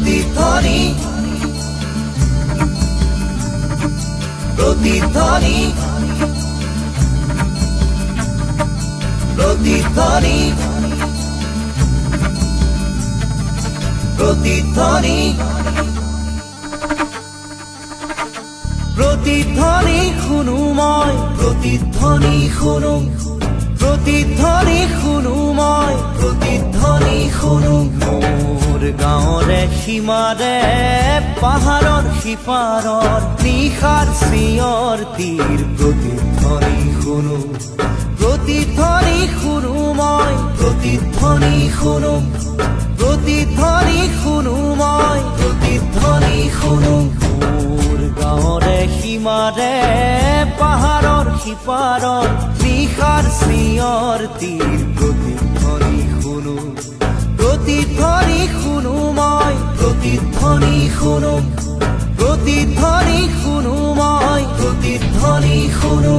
প্ৰতিধ্বনি প্ৰতিধ্বনি প্ৰতিধ্বনি প্ৰতিধ্বনি প্ৰতিধ্বনি শুনুময় প্ৰতিধ্বনি শুনো প্ৰতিধ্বনি শুনুময় প্ৰতিধ্বনি শুনো মোৰ গাঁৱৰে সীমাৰে পাহাৰৰ সিপাৰৰ নিশাৰ চিঞৰ তীৰ প্ৰতিধ্বনি শুনো প্ৰতিধ্বনি শুনো মই প্ৰতিধ্বনি শুনো প্ৰতিধ্বনি শুনো মই প্ৰতিধ্বনি শুনো মোৰ গাঁৱৰে সীমাৰে পাহাৰৰ সিপাৰৰ নিশাৰ চিঞৰ তীৰ প্ৰতিধ্বনি শুনো প্ৰতিধ্বনি শুনো মই প্ৰতিধ্বনি শুনো প্ৰতিধ্বনি শুনো মই প্ৰতিধ্বনি শুনো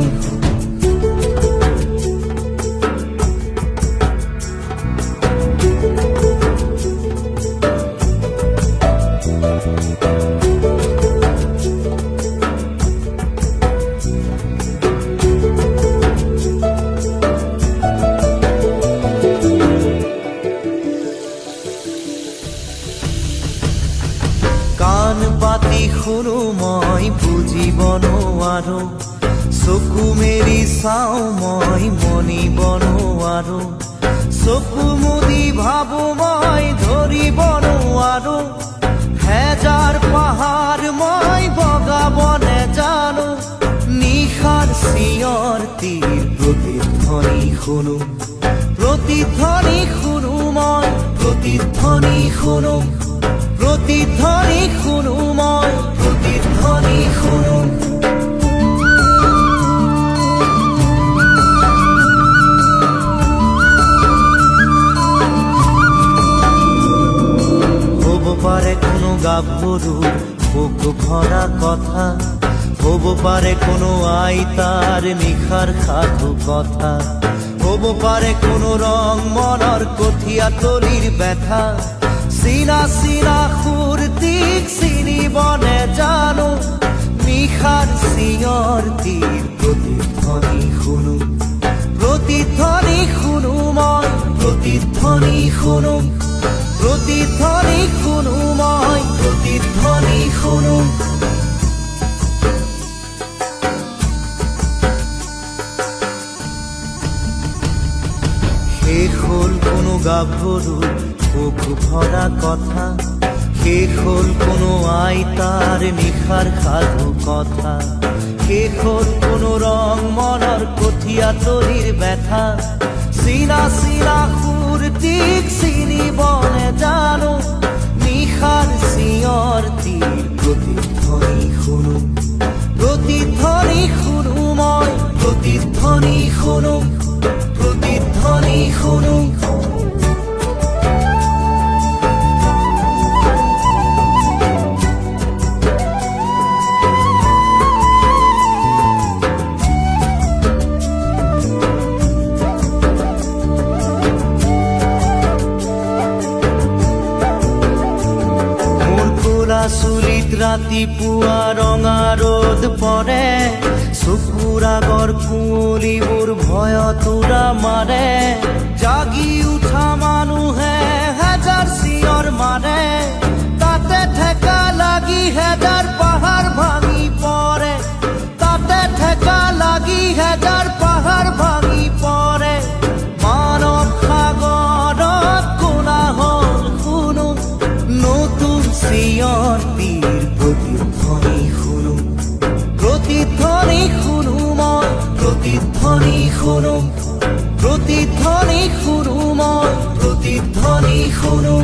কাণ পাতি শুনো মই বুজিব নোৱাৰো চকু মেলি চাওঁ মই মনিব নোৱাৰো চকু মুদি ভাবো মই ধৰিব নোৱাৰো হেজাৰ পাহাৰ মই বগাব নেজানো নিশাৰ চিঞৰ তীৰ প্ৰতিধ্বনি শুনো প্ৰতিধ্বনি শুনো মই প্ৰতিধ্বনি শুনো প্ৰতিধ্বনি শুনো মই প্ৰতিধ্বনি শুনো হ'ব পাৰে কোনো গাভৰুৰ বুক ভৰা কথা হ'ব পাৰে কোনো আইতাৰ নিশাৰ সাধু কথা হ'ব পাৰে কোনো ৰং মনৰ কঠীয়া তলিৰ ব্যথা চিনা চিনা সুৰটিক চিনিব নেজানো নিশাৰ চিঞৰ তীৰ প্ৰতিধ্বনি শুনো প্ৰতিধ্বনি শুনো মই প্ৰতিধ্বনি শুনো প্ৰতিধ্বনি শুনো মই প্ৰতিধ্বনি শুনো শেষ হ'ল কোনো গাভৰুৰ বুক ভৰা কথা শেষ হ'ল কোনো আইতাৰ নিশাৰ সাধু কথা শেষ হ'ল কোনো ৰং মনৰ কঠীয়া তলিৰ ব্যথা চিনা চিনা সুৰটিক চিনিব নেজানো নিশাৰ চিঞৰ তীৰ প্ৰতিধ্বনি শুনো প্ৰতিধ্বনি শুনো মই প্ৰতিধ্বনি শুনো প্ৰতিধ্বনি শুনো চুলিত ৰাতিপুৱা ৰঙা ৰ'দ পৰে চকুৰ আগৰ কুঁৱলীবোৰ ভয়ত উৰা মাৰে জাগি উঠা মানুহে হেজাৰ চিঞৰ মাৰে তাতে ঠেকা লাগি হেজাৰ পাহাৰ ভাঙি পৰে তাতে ঠেকা লাগি হেজাৰ পাহাৰ ভাঙি পৰে মানৱ সাগৰত কোলাহল শুনো নতুন চিঞৰ তীৰ প্ৰতিধ্বনি শুনো প্ৰতিধ্বনি শুনো মই প্ৰতিধ্বনি শুনো প্ৰতিধ্বনি শুনো মই প্ৰতিধ্বনি শুনো